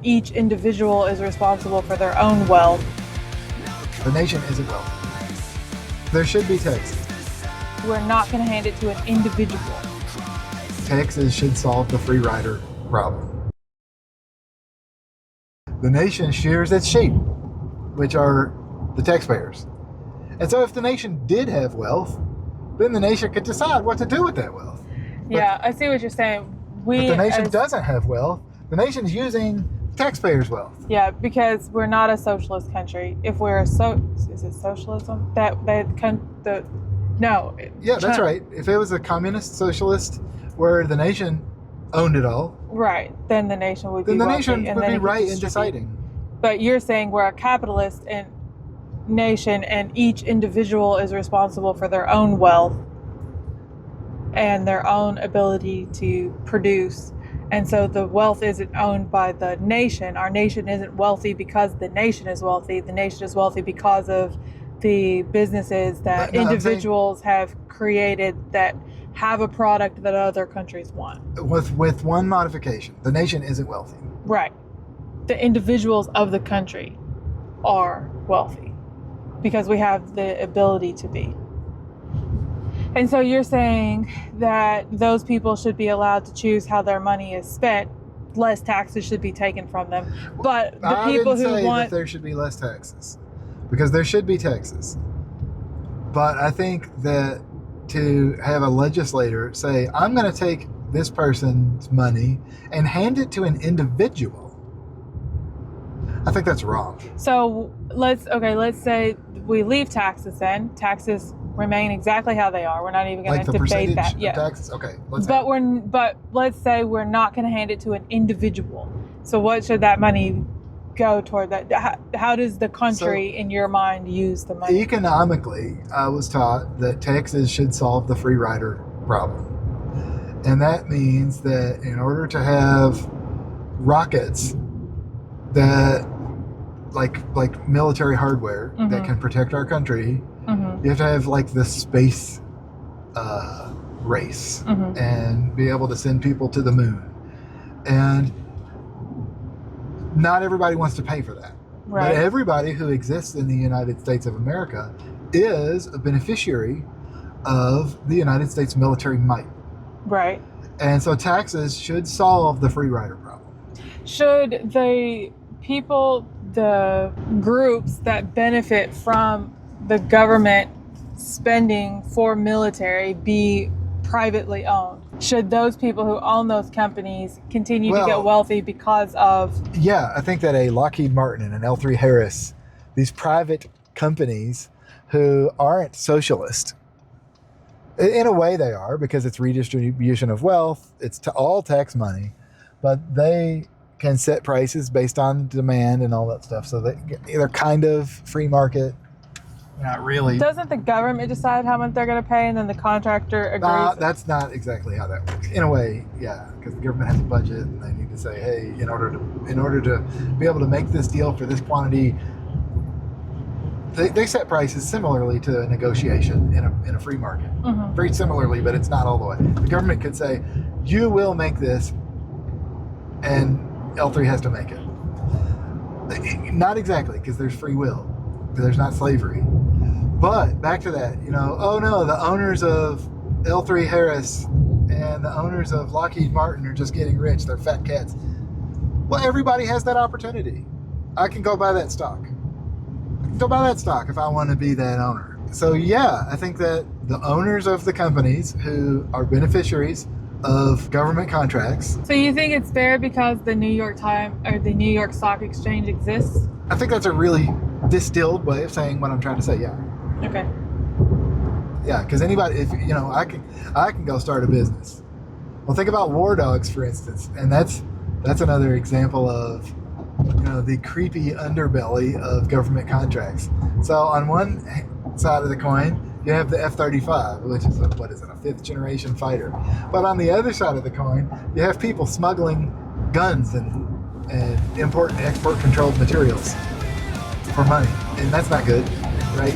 each individual is responsible for their own wealth. The nation isn't wealthy. There should be taxes. We're not going to hand it to an individual. Taxes should solve the free rider problem. The nation shears its sheep, which are the taxpayers. And so if the nation did have wealth, then the nation could decide what to do with that wealth. Yeah, I see what you're saying. But the nation doesn't have wealth. The nation's using taxpayers' wealth. Yeah, because we're not a socialist country. If we're is it socialism? No. Yeah, that's right. If it was a communist socialist where the nation owned it all, right, then the nation would be then the wealthy, nation and would then be it could right in distribute. deciding. But you're saying we're a capitalist and nation, and each individual is responsible for their own wealth and their own ability to produce. And so the wealth isn't owned by the nation. Our nation isn't wealthy because the nation is wealthy. The nation is wealthy because of the businesses that individuals have created that have a product that other countries want. With one modification, the nation isn't wealthy. Right. The individuals of the country are wealthy because we have the ability to be. And so you're saying that those people should be allowed to choose how their money is spent. Less taxes should be taken from them. But the people who want... that there should be less taxes, because there should be taxes. But I think that to have a legislator say, I'm going to take this person's money and hand it to an individual, I think that's wrong. So let's say we leave taxes then. Taxes remain exactly how they are. We're not even going to debate that. Yeah. Taxes? Okay. But let's say we're not going to hand it to an individual. So what should that money go toward? That? How does the country, in your mind, use the money? Economically, I was taught that taxes should solve the free rider problem. And that means that in order to have rockets that like military hardware that can protect our country, you have to have like the space race and be able to send people to the moon. And not everybody wants to pay for that. Right. But everybody who exists in the United States of America is a beneficiary of the United States military might. Right. And so taxes should solve the free rider problem. Should the people, the groups that benefit from the government spending for military be privately owned? Should those people who own those companies continue to get wealthy because of... Yeah, I think that a Lockheed Martin and an L3 Harris, these private companies who aren't socialist, in a way they are, because it's redistribution of wealth, it's all tax money, but they can set prices based on demand and all that stuff. So they're kind of free market. Not really. Doesn't the government decide how much they're going to pay and then the contractor agrees? That's not exactly how that works. In a way, yeah, because the government has a budget and they need to say, hey, in order to be able to make this deal for this quantity, they set prices similarly to a negotiation in a free market. Very similarly, but it's not all the way. The government could say, you will make this, and L3 has to make it. Not exactly, because there's free will. There's not slavery. But back to that, oh no, the owners of L3 Harris and the owners of Lockheed Martin are just getting rich. They're fat cats. Well, everybody has that opportunity. I can go buy that stock. I can go buy that stock if I want to be that owner. So yeah, I think that the owners of the companies who are beneficiaries of government contracts. So you think it's fair because the New York Times or the New York Stock Exchange exists? I think that's a really distilled way of saying what I'm trying to say. Yeah. Okay. Yeah, because anybody, if I can go start a business. Well, think about war dogs, for instance, and that's another example of the creepy underbelly of government contracts. So on one side of the coin, you have the F-35, which is a fifth generation fighter. But on the other side of the coin, you have people smuggling guns and import and export controlled materials for money, and that's not good, right?